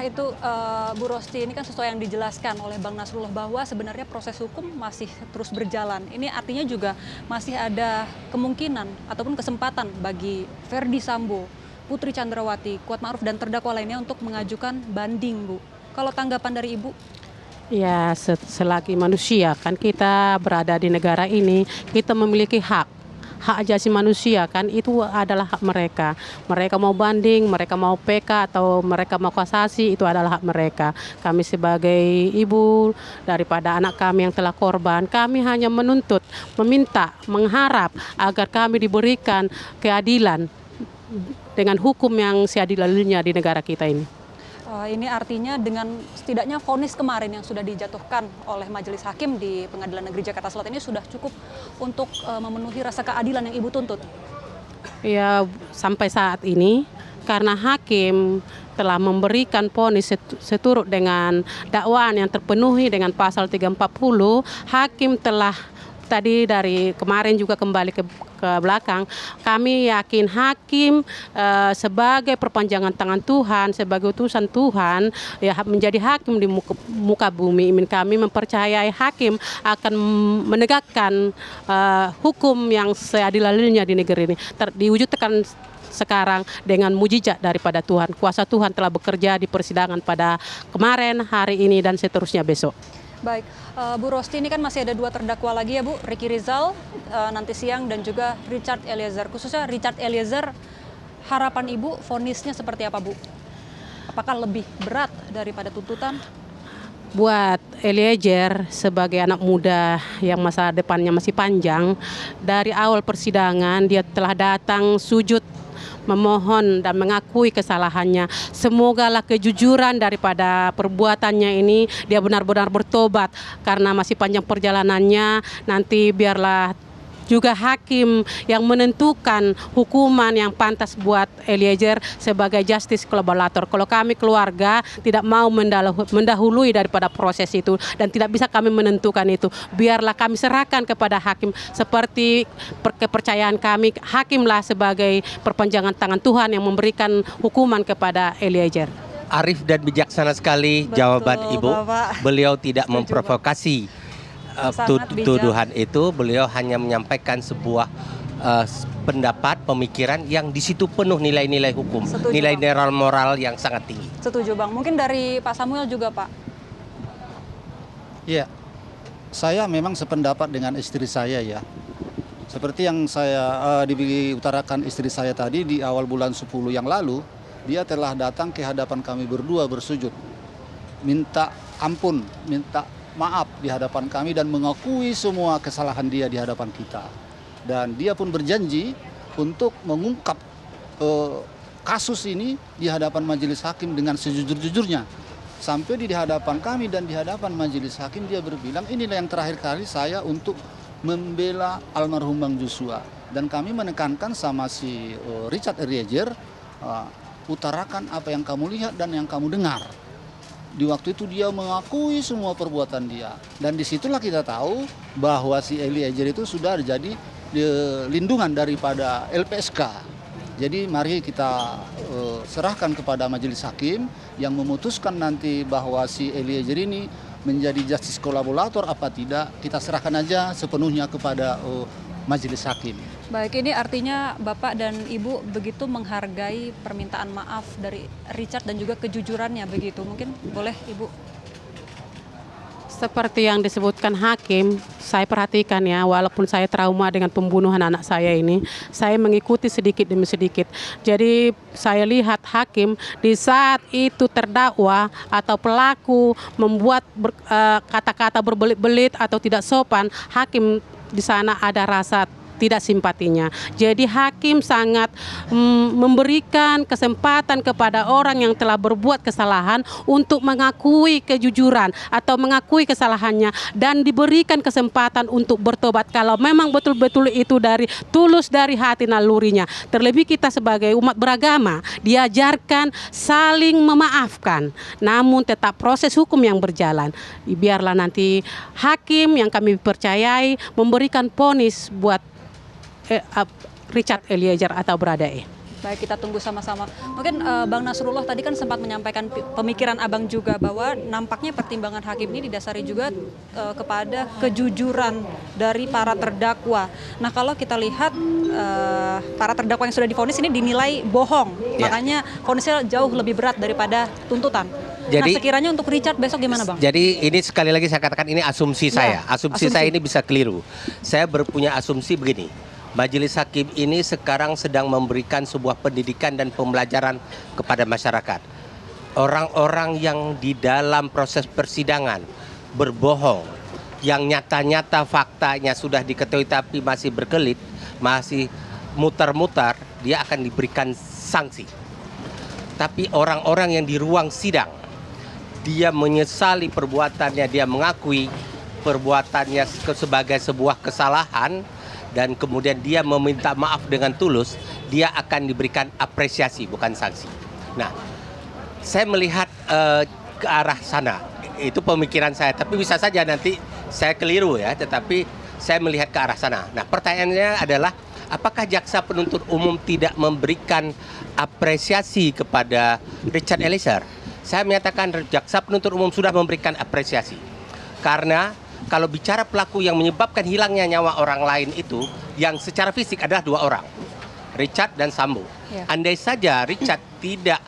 itu Bu Rosti, ini kan sesuai yang dijelaskan oleh Bang Nasrullah bahwa sebenarnya proses hukum masih terus berjalan. Ini artinya juga masih ada kemungkinan ataupun kesempatan bagi Ferdy Sambo, Putri Chandrawati, Kuatma'ruf dan terdakwa lainnya untuk mengajukan banding, Bu. Kalau tanggapan dari Ibu? Ya, selagi manusia kan kita berada di negara ini, kita memiliki hak asasi manusia kan, itu adalah hak mereka. Mereka mau banding, mereka mau PK atau mereka mau kasasi, itu adalah hak mereka. Kami sebagai ibu daripada anak kami yang telah korban, kami hanya menuntut, meminta, mengharap agar kami diberikan keadilan dengan hukum yang seadil-adilnya di negara kita ini. Ini artinya dengan setidaknya vonis kemarin yang sudah dijatuhkan oleh Majelis Hakim di Pengadilan Negeri Jakarta Selatan ini sudah cukup untuk memenuhi rasa keadilan yang Ibu tuntut? Ya, sampai saat ini karena hakim telah memberikan vonis seturut dengan dakwaan yang terpenuhi dengan pasal 340, hakim telah tadi dari kemarin juga kembali ke belakang, kami yakin hakim sebagai perpanjangan tangan Tuhan, sebagai utusan Tuhan, ya menjadi hakim di muka bumi. Kami mempercayai hakim akan menegakkan hukum yang seadil-adilnya di negeri ini. Diwujudkan sekarang dengan mujizat daripada Tuhan. Kuasa Tuhan telah bekerja di persidangan pada kemarin, hari ini, dan seterusnya besok. Baik, Bu Rosti, ini kan masih ada 2 terdakwa lagi ya Bu, Ricky Rizal nanti siang dan juga Richard Eliezer. Khususnya Richard Eliezer, harapan Ibu vonisnya seperti apa Bu? Apakah lebih berat daripada tuntutan? Buat Eliezer sebagai anak muda yang masa depannya masih panjang, dari awal persidangan dia telah datang sujud memohon dan mengakui kesalahannya. Semogalah kejujuran daripada perbuatannya ini dia benar-benar bertobat, karena masih panjang perjalanannya. Nanti biarlah juga hakim yang menentukan hukuman yang pantas buat Eliezer sebagai justice kolaborator. Kalau kami keluarga tidak mau mendahului daripada proses itu dan tidak bisa kami menentukan itu. Biarlah kami serahkan kepada hakim seperti kepercayaan kami, hakimlah sebagai perpanjangan tangan Tuhan yang memberikan hukuman kepada Eliezer. Arif dan bijaksana sekali. Betul, jawaban Ibu. Bapak. Beliau tidak memprovokasi tuduhan itu, beliau hanya menyampaikan sebuah pendapat, pemikiran yang di situ penuh nilai-nilai hukum, nilai-nilai moral yang sangat tinggi. Setuju Bang. Mungkin dari Pak Samuel juga Pak. Iya, saya memang sependapat dengan istri saya ya. Seperti yang saya diutarakan istri saya tadi di awal bulan 10 yang lalu, dia telah datang ke hadapan kami berdua bersujud, minta ampun, minta maaf di hadapan kami dan mengakui semua kesalahan dia di hadapan kita. Dan dia pun berjanji untuk mengungkap kasus ini di hadapan majelis hakim dengan sejujur-jujurnya. Sampai di hadapan kami dan di hadapan majelis hakim dia berbilang, inilah yang terakhir kali saya untuk membela almarhum Bang Joshua. Dan kami menekankan sama si Richard Eliezer, utarakan apa yang kamu lihat dan yang kamu dengar. Di waktu itu dia mengakui semua perbuatan dia. Dan disitulah kita tahu bahwa si Eliezer itu sudah jadi lindungan daripada LPSK. Jadi mari kita serahkan kepada majelis hakim yang memutuskan nanti bahwa si Eliezer ini menjadi justice kolaborator apa tidak. Kita serahkan aja sepenuhnya kepada majelis hakim. Baik, ini artinya Bapak dan Ibu begitu menghargai permintaan maaf dari Richard dan juga kejujurannya begitu. Mungkin boleh Ibu. Seperti yang disebutkan hakim, saya perhatikan ya, walaupun saya trauma dengan pembunuhan anak saya ini, saya mengikuti sedikit demi sedikit. Jadi saya lihat hakim di saat itu terdakwa atau pelaku membuat kata-kata berbelit-belit atau tidak sopan, hakim di sana ada rasa tidak simpatinya. Jadi hakim sangat memberikan kesempatan kepada orang yang telah berbuat kesalahan untuk mengakui kejujuran atau mengakui kesalahannya dan diberikan kesempatan untuk bertobat kalau memang betul-betul itu tulus dari hati nalurinya. Terlebih kita sebagai umat beragama diajarkan saling memaafkan, namun tetap proses hukum yang berjalan. Biarlah nanti hakim yang kami percayai memberikan vonis buat Richard Eliezer atau Baradae. Baik, kita tunggu sama-sama. Mungkin Bang Nasrullah tadi kan sempat menyampaikan pemikiran Abang juga bahwa nampaknya pertimbangan hakim ini didasari juga kepada kejujuran dari para terdakwa. Nah, kalau kita lihat para terdakwa yang sudah divonis ini dinilai bohong, makanya vonisnya jauh lebih berat daripada tuntutan. Jadi, nah, sekiranya untuk Richard besok gimana, Bang? Jadi ini sekali lagi saya katakan ini asumsi saya. Asumsi saya ini bisa keliru. Saya berpunya asumsi begini. Majelis Hakim ini sekarang sedang memberikan sebuah pendidikan dan pembelajaran kepada masyarakat. Orang-orang yang di dalam proses persidangan berbohong, yang nyata-nyata faktanya sudah diketahui tapi masih berkelit, masih mutar-mutar, dia akan diberikan sanksi. Tapi orang-orang yang di ruang sidang, dia menyesali perbuatannya, dia mengakui perbuatannya sebagai sebuah kesalahan, dan kemudian dia meminta maaf dengan tulus, dia akan diberikan apresiasi, bukan sanksi. Nah, saya melihat ke arah sana. Itu pemikiran saya, tapi bisa saja nanti saya keliru ya, tetapi saya melihat ke arah sana. Nah, pertanyaannya adalah, apakah jaksa penuntut umum tidak memberikan apresiasi kepada Richard Eliezer? Saya menyatakan jaksa penuntut umum sudah memberikan apresiasi. Karena kalau bicara pelaku yang menyebabkan hilangnya nyawa orang lain itu, yang secara fisik adalah dua orang, Richard dan Sambo. Andai saja Richard tidak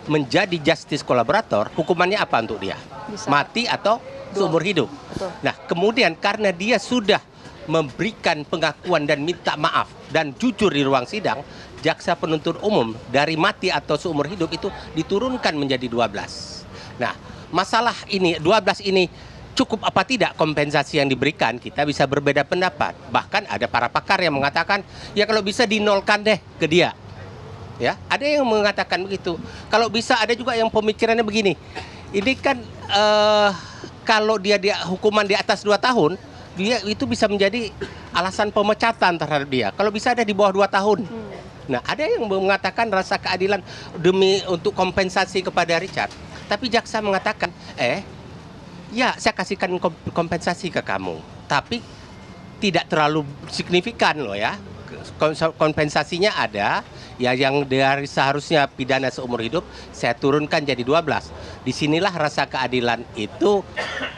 menjadi justice kolaborator, hukumannya apa untuk dia? Bisa mati atau seumur hidup. Betul. Nah, kemudian karena dia sudah memberikan pengakuan dan minta maaf dan jujur di ruang sidang, jaksa penuntut umum dari mati atau seumur hidup itu diturunkan menjadi 12. Nah, masalah ini 12 ini cukup apa tidak kompensasi yang diberikan, kita bisa berbeda pendapat. Bahkan ada para pakar yang mengatakan, ya kalau bisa dinolkan deh ke dia. Ya, ada yang mengatakan begitu. Kalau bisa, ada juga yang pemikirannya begini. Ini kan kalau dia hukuman di atas 2 tahun, dia itu bisa menjadi alasan pemecatan terhadap dia. Kalau bisa ada di bawah 2 tahun. Nah, ada yang mengatakan rasa keadilan demi untuk kompensasi kepada Richard. Tapi jaksa mengatakan, ya, saya kasihkan kompensasi ke kamu, tapi tidak terlalu signifikan loh ya. Kompensasinya ada, ya yang dari seharusnya pidana seumur hidup, saya turunkan jadi 12. Disinilah rasa keadilan itu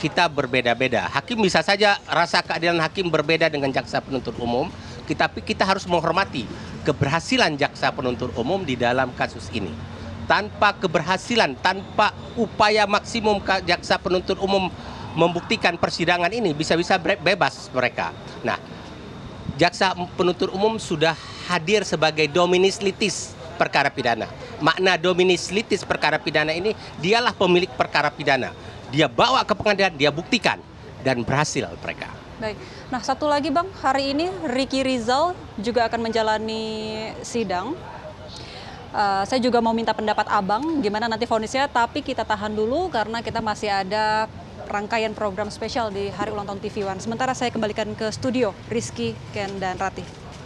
kita berbeda-beda. Hakim bisa saja rasa keadilan hakim berbeda dengan jaksa penuntut umum, tapi kita harus menghormati keberhasilan jaksa penuntut umum di dalam kasus ini. Tanpa keberhasilan, tanpa upaya maksimum jaksa penuntut umum membuktikan persidangan ini, bisa-bisa bebas mereka. Nah, jaksa penuntut umum sudah hadir sebagai dominus litis perkara pidana. Makna dominus litis perkara pidana ini, dialah pemilik perkara pidana. Dia bawa ke pengadilan, dia buktikan, dan berhasil mereka. Baik. Nah, satu lagi Bang, hari ini Ricky Rizal juga akan menjalani sidang. Saya juga mau minta pendapat Abang gimana nanti vonisnya, tapi kita tahan dulu karena kita masih ada rangkaian program spesial di Hari Ulang Tahun TV One. Sementara saya kembalikan ke studio Rizky, Ken, dan Ratih.